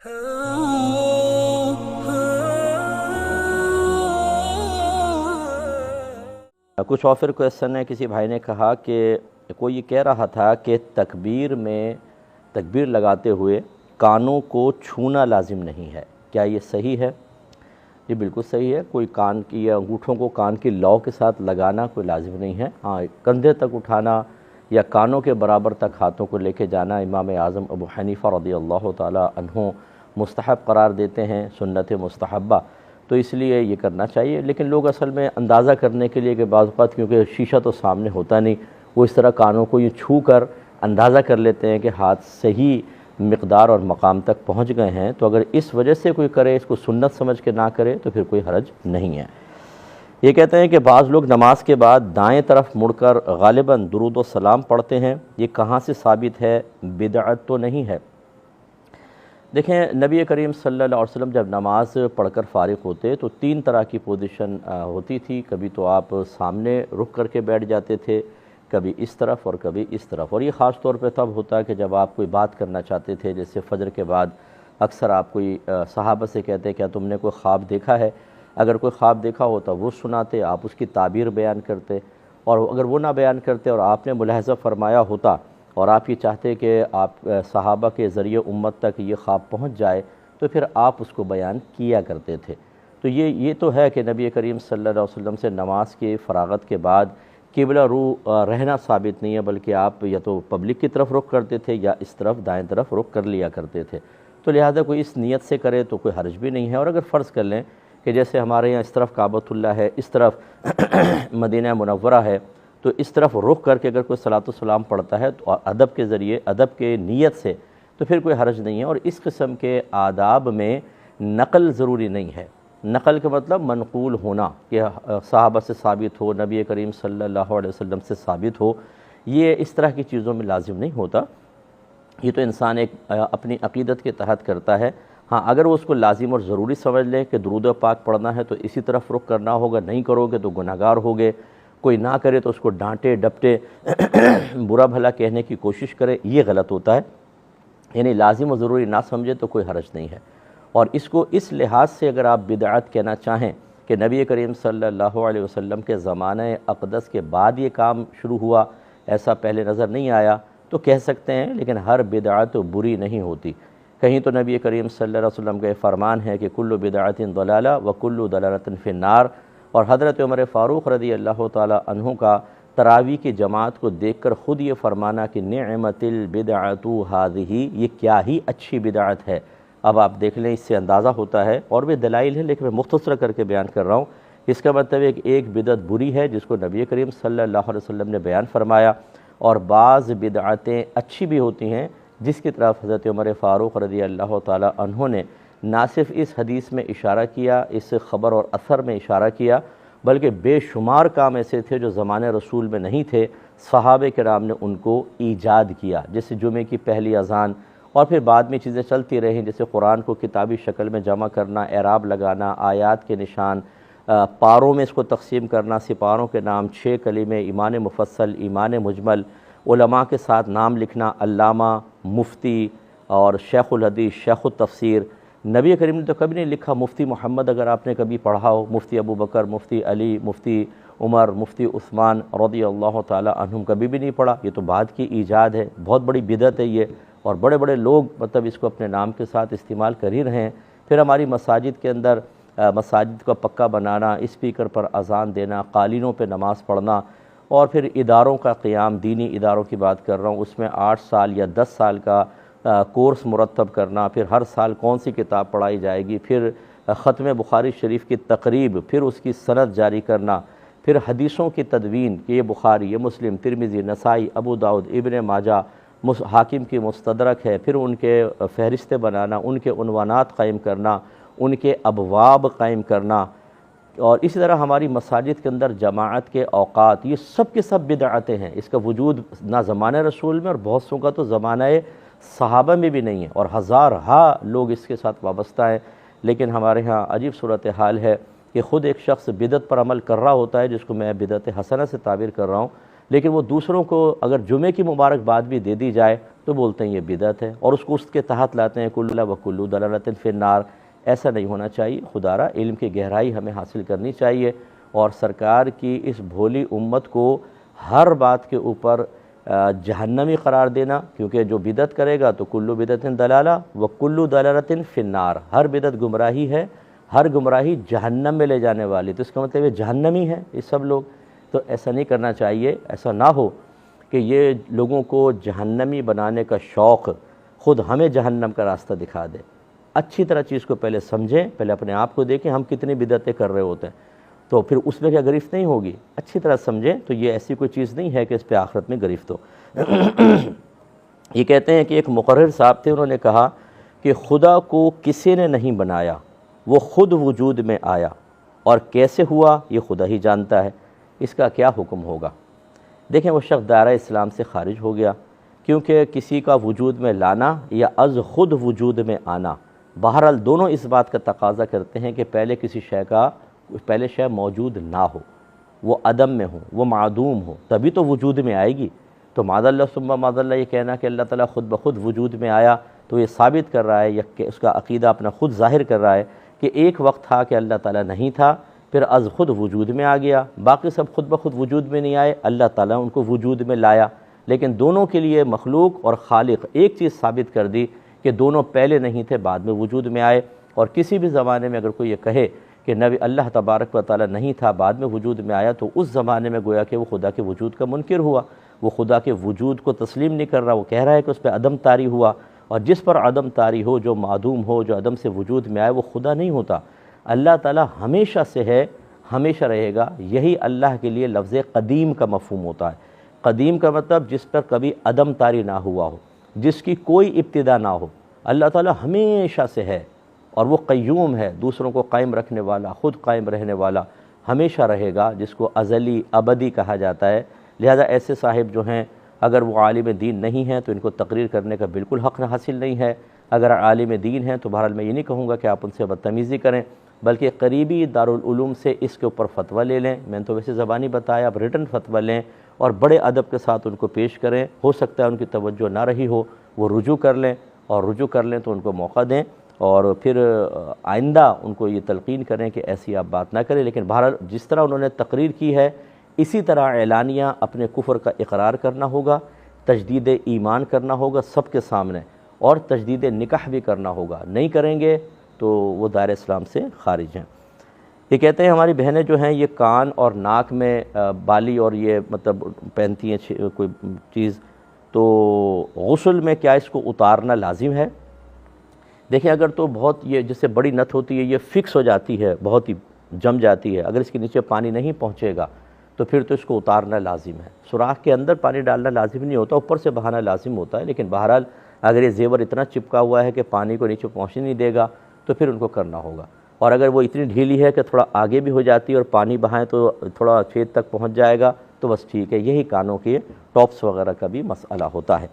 کچھ اور پھر کویسچن ہے، کسی بھائی نے کہا کہ کوئی یہ کہہ رہا تھا کہ تکبیر لگاتے ہوئے کانوں کو چھونا لازم نہیں ہے، کیا یہ صحیح ہے؟ یہ بالکل صحیح ہے، کوئی کان کی یا انگوٹھوں کو کان کی لو کے ساتھ لگانا کوئی لازم نہیں ہے۔ ہاں، کندھے تک اٹھانا یا کانوں کے برابر تک ہاتھوں کو لے کے جانا امام اعظم ابو حنیفہ رضی اللہ تعالی عنہ مستحب قرار دیتے ہیں، سنت مستحبہ، تو اس لیے یہ کرنا چاہیے۔ لیکن لوگ اصل میں اندازہ کرنے کے لیے کہ بعض اوقات کیونکہ شیشہ تو سامنے ہوتا نہیں، وہ اس طرح کانوں کو یہ چھو کر اندازہ کر لیتے ہیں کہ ہاتھ صحیح مقدار اور مقام تک پہنچ گئے ہیں، تو اگر اس وجہ سے کوئی کرے، اس کو سنت سمجھ کے نہ کرے تو پھر کوئی حرج نہیں ہے۔ یہ کہتے ہیں کہ بعض لوگ نماز کے بعد دائیں طرف مڑ کر غالباً درود و سلام پڑھتے ہیں، یہ کہاں سے ثابت ہے؟ بدعت تو نہیں ہے؟ دیکھیں، نبی کریم صلی اللہ علیہ وسلم جب نماز پڑھ کر فارغ ہوتے تو 3 طرح کی پوزیشن ہوتی تھی۔ کبھی تو آپ سامنے رخ کر کے بیٹھ جاتے تھے، کبھی اس طرف اور کبھی اس طرف، اور یہ خاص طور پہ تب ہوتا ہے کہ جب آپ کوئی بات کرنا چاہتے تھے، جیسے فجر کے بعد اکثر آپ کوئی صحابہ سے کہتے کیا تم نے کوئی خواب دیکھا ہے؟ اگر کوئی خواب دیکھا ہوتا وہ سناتے، آپ اس کی تعبیر بیان کرتے، اور اگر وہ نہ بیان کرتے اور آپ نے ملاحظہ فرمایا ہوتا اور آپ یہ چاہتے کہ آپ صحابہ کے ذریعے امت تک یہ خواب پہنچ جائے تو پھر آپ اس کو بیان کیا کرتے تھے۔ تو یہ تو ہے کہ نبی کریم صلی اللہ علیہ وسلم سے نماز کی فراغت کے بعد قبلہ رو رہنا ثابت نہیں ہے، بلکہ آپ یا تو پبلک کی طرف رخ کرتے تھے یا اس طرف دائیں طرف رخ کر لیا کرتے تھے۔ تو لہذا کوئی اس نیت سے کرے تو کوئی حرج بھی نہیں ہے۔ اور اگر فرض کر لیں کہ جیسے ہمارے یہاں اس طرف کعبۃ اللہ ہے، اس طرف مدینہ منورہ ہے، تو اس طرف رخ کر کے اگر کوئی صلاۃ و سلام پڑھتا ہے تو ادب کے ذریعے، ادب کے نیت سے، تو پھر کوئی حرج نہیں ہے۔ اور اس قسم کے آداب میں نقل ضروری نہیں ہے۔ نقل کا مطلب منقول ہونا، کہ صحابہ سے ثابت ہو، نبی کریم صلی اللہ علیہ وسلم سے ثابت ہو، یہ اس طرح کی چیزوں میں لازم نہیں ہوتا۔ یہ تو انسان ایک اپنی عقیدت کے تحت کرتا ہے۔ ہاں، اگر وہ اس کو لازم اور ضروری سمجھ لے کہ درود پاک پڑھنا ہے تو اسی طرف رخ کرنا ہوگا، نہیں کرو گے تو گناہگار ہوگے، کوئی نہ کرے تو اس کو ڈانٹے ڈپٹے برا بھلا کہنے کی کوشش کرے، یہ غلط ہوتا ہے۔ یعنی لازم و ضروری نہ سمجھے تو کوئی حرج نہیں ہے۔ اور اس کو اس لحاظ سے اگر آپ بدعت کہنا چاہیں کہ نبی کریم صلی اللہ علیہ وسلم کے زمانہ اقدس کے بعد یہ کام شروع ہوا، ایسا پہلے نظر نہیں آیا، تو کہہ سکتے ہیں، لیکن ہر بدعت بری نہیں ہوتی۔ کہیں تو نبی کریم صلی اللہ علیہ وسلم کا یہ فرمان ہے کہ کل بدعت ضلالہ وکل ضلالۃ فی النار، اور حضرت عمر فاروق رضی اللہ تعالی عنہ کا تراویح کی جماعت کو دیکھ کر خود یہ فرمانا کہ نعمت البدعۃ ہذہ، یہ کیا ہی اچھی بدعت ہے۔ اب آپ دیکھ لیں، اس سے اندازہ ہوتا ہے، اور بھی دلائل ہیں لیکن میں مختصر کر کے بیان کر رہا ہوں۔ اس کا مطلب ہے کہ ایک بدعت بری ہے جس کو نبی کریم صلی اللہ علیہ وسلم نے بیان فرمایا، اور بعض بدعتیں اچھی بھی ہوتی ہیں جس کی طرف حضرت عمر فاروق رضی اللہ تعالی عنہ نے نہ صرف اس حدیث میں اشارہ کیا، اس خبر اور اثر میں اشارہ کیا، بلکہ بے شمار کام ایسے تھے جو زمانے رسول میں نہیں تھے، صحابہ کرام نے ان کو ایجاد کیا، جیسے جمعے کی پہلی اذان، اور پھر بعد میں چیزیں چلتی رہیں، جیسے قرآن کو کتابی شکل میں جمع کرنا، اعراب لگانا، آیات کے نشان، پاروں میں اس کو تقسیم کرنا، سپاروں کے نام، 6 کلمے، ایمان مفصل، ایمان مجمل، علماء کے ساتھ نام لکھنا، علامہ، مفتی اور شیخ الحدیث، شیخ التفسیر۔ نبی کریم نے تو کبھی نہیں لکھا مفتی محمد، اگر آپ نے کبھی پڑھا ہو، مفتی ابو بکر، مفتی علی، مفتی عمر، مفتی عثمان رضی اللہ تعالی عنہم، کبھی بھی نہیں پڑھا۔ یہ تو بعد کی ایجاد ہے، بہت بڑی بدعت ہے یہ، اور بڑے بڑے لوگ مطلب اس کو اپنے نام کے ساتھ استعمال کر ہی رہے ہیں۔ پھر ہماری مساجد کے اندر مساجد کا پکا بنانا، اسپیکر پر اذان دینا، قالینوں پہ نماز پڑھنا، اور پھر اداروں کا قیام، دینی اداروں کی بات کر رہا ہوں، اس میں 8 سال یا 10 سال کا کورس مرتب کرنا، پھر ہر سال کون سی کتاب پڑھائی جائے گی، پھر ختم بخاری شریف کی تقریب، پھر اس کی سند جاری کرنا، پھر حدیثوں کی تدوین کہ یہ بخاری، یہ مسلم، ترمذی، نسائی، ابو داؤد، ابن ماجہ، حاکم کی مستدرک ہے، پھر ان کے فہرستیں بنانا، ان کے عنوانات قائم کرنا، ان کے ابواب قائم کرنا، اور اسی طرح ہماری مساجد کے اندر جماعت کے اوقات، یہ سب کے سب بدعتیں ہیں۔ اس کا وجود نہ زمانہ رسول میں اور بہت سو کا تو زمانہ صحابہ میں بھی نہیں ہے، اور ہزارہا لوگ اس کے ساتھ وابستہ ہیں۔ لیکن ہمارے ہاں عجیب صورتحال ہے کہ خود ایک شخص بدعت پر عمل کر رہا ہوتا ہے، جس کو میں بدعت حسنہ سے تعبیر کر رہا ہوں، لیکن وہ دوسروں کو اگر جمعے کی مبارکباد بھی دے دی جائے تو بولتے ہیں یہ بدعت ہے، اور اس کے تحت لاتے ہیں کل و کل ضلالۃ فی النار۔ ایسا نہیں ہونا چاہیے۔ خدا را علم کی گہرائی ہمیں حاصل کرنی چاہیے، اور سرکار کی اس بھولی امت کو ہر بات کے اوپر جہنمی قرار دینا، کیونکہ جو بدعت کرے گا تو کل بدعت ضلالہ و کل ضلالۃ فی النار، ہر بدعت گمراہی ہے، ہر گمراہی جہنم میں لے جانے والی، تو اس کا مطلب یہ جہنمی ہے یہ سب لوگ۔ تو ایسا نہیں کرنا چاہیے، ایسا نہ ہو کہ یہ لوگوں کو جہنمی بنانے کا شوق خود ہمیں جہنم کا راستہ دکھا دے۔ اچھی طرح چیز کو پہلے سمجھیں، پہلے اپنے آپ کو دیکھیں ہم کتنی بدعتیں کر رہے ہوتے ہیں، تو پھر اس میں کیا گرفت نہیں ہوگی۔ اچھی طرح سمجھیں تو یہ ایسی کوئی چیز نہیں ہے کہ اس پہ آخرت میں گرفت ہو۔ یہ کہتے ہیں کہ ایک مقرر صاحب تھے، انہوں نے کہا کہ خدا کو کسی نے نہیں بنایا، وہ خود وجود میں آیا، اور کیسے ہوا یہ خدا ہی جانتا ہے، اس کا کیا حکم ہوگا۔ دیکھیں وہ شخص دائرہ اسلام سے خارج ہو گیا، کیونکہ کسی کا وجود میں لانا یا از خود وجود میں آنا، بہرحال دونوں اس بات کا تقاضا کرتے ہیں کہ پہلے شے موجود نہ ہو، وہ عدم میں ہو، وہ معدوم ہو، تبھی تو وجود میں آئے گی۔ تو معاذ اللہ ثم معاذ اللہ یہ کہنا کہ اللہ تعالیٰ خود بخود وجود میں آیا، تو یہ ثابت کر رہا ہے یا کہ اس کا عقیدہ اپنا خود ظاہر کر رہا ہے کہ ایک وقت تھا کہ اللہ تعالیٰ نہیں تھا، پھر از خود وجود میں آ گیا، باقی سب خود بخود وجود میں نہیں آئے، اللہ تعالیٰ ان کو وجود میں لایا۔ لیکن دونوں کے لیے مخلوق اور خالق ایک چیز ثابت کر دی کہ دونوں پہلے نہیں تھے، بعد میں وجود میں آئے۔ اور کسی بھی زمانے میں اگر کوئی یہ کہے کہ نبی اللہ تبارک و تعالیٰ نہیں تھا بعد میں وجود میں آیا، تو اس زمانے میں گویا کہ وہ خدا کے وجود کا منکر ہوا، وہ خدا کے وجود کو تسلیم نہیں کر رہا، وہ کہہ رہا ہے کہ اس پہ عدم طاری ہوا، اور جس پر عدم طاری ہو، جو معدوم ہو، جو عدم سے وجود میں آئے، وہ خدا نہیں ہوتا۔ اللہ تعالیٰ ہمیشہ سے ہے، ہمیشہ رہے گا۔ یہی اللہ کے لیے لفظ قدیم کا مفہوم ہوتا ہے۔ قدیم کا مطلب جس پر کبھی عدم طاری نہ ہوا ہو، جس کی کوئی ابتدا نہ ہو۔ اللہ تعالیٰ ہمیشہ سے ہے، اور وہ قیوم ہے، دوسروں کو قائم رکھنے والا، خود قائم رہنے والا، ہمیشہ رہے گا، جس کو ازلی ابدی کہا جاتا ہے۔ لہذا ایسے صاحب جو ہیں اگر وہ عالم دین نہیں ہیں تو ان کو تقریر کرنے کا بالکل حق حاصل نہیں ہے۔ اگر عالم دین ہیں تو بہرحال میں یہ نہیں کہوں گا کہ آپ ان سے بدتمیزی کریں، بلکہ قریبی دارالعلوم سے اس کے اوپر فتویٰ لے لیں۔ میں نے تو ویسے زبانی بتایا، اب ریٹن فتویٰ لیں اور بڑے ادب کے ساتھ ان کو پیش کریں۔ ہو سکتا ہے ان کی توجہ نہ رہی ہو، وہ رجوع کر لیں، اور رجوع کر لیں تو ان کو موقع دیں، اور پھر آئندہ ان کو یہ تلقین کریں کہ ایسی آپ بات نہ کریں۔ لیکن بہرحال جس طرح انہوں نے تقریر کی ہے، اسی طرح اعلانیہ اپنے کفر کا اقرار کرنا ہوگا، تجدید ایمان کرنا ہوگا سب کے سامنے، اور تجدید نکاح بھی کرنا ہوگا۔ نہیں کریں گے تو وہ دائرہ اسلام سے خارج ہیں۔ یہ کہتے ہیں ہماری بہنیں جو ہیں یہ کان اور ناک میں بالی اور یہ مطلب پہنتی ہیں کوئی چیز، تو غسل میں کیا اس کو اتارنا لازم ہے؟ دیکھیں اگر تو بہت یہ جس سے بڑی نت ہوتی ہے، یہ فکس ہو جاتی ہے، بہت ہی جم جاتی ہے، اگر اس کے نیچے پانی نہیں پہنچے گا تو پھر تو اس کو اتارنا لازم ہے۔ سوراخ کے اندر پانی ڈالنا لازم نہیں ہوتا، اوپر سے بہانا لازم ہوتا ہے، لیکن بہرحال اگر یہ زیور اتنا چپکا ہوا ہے کہ پانی کو نیچے پہنچنے نہیں دے گا تو پھر ان کو کرنا ہوگا۔ اور اگر وہ اتنی ڈھیلی ہے کہ تھوڑا آگے بھی ہو جاتی ہے اور پانی بہائیں تو تھوڑا چھید تک پہنچ جائے گا تو بس ٹھیک ہے۔ یہی کانوں کے ٹاپس وغیرہ کا بھی مسئلہ ہوتا ہے۔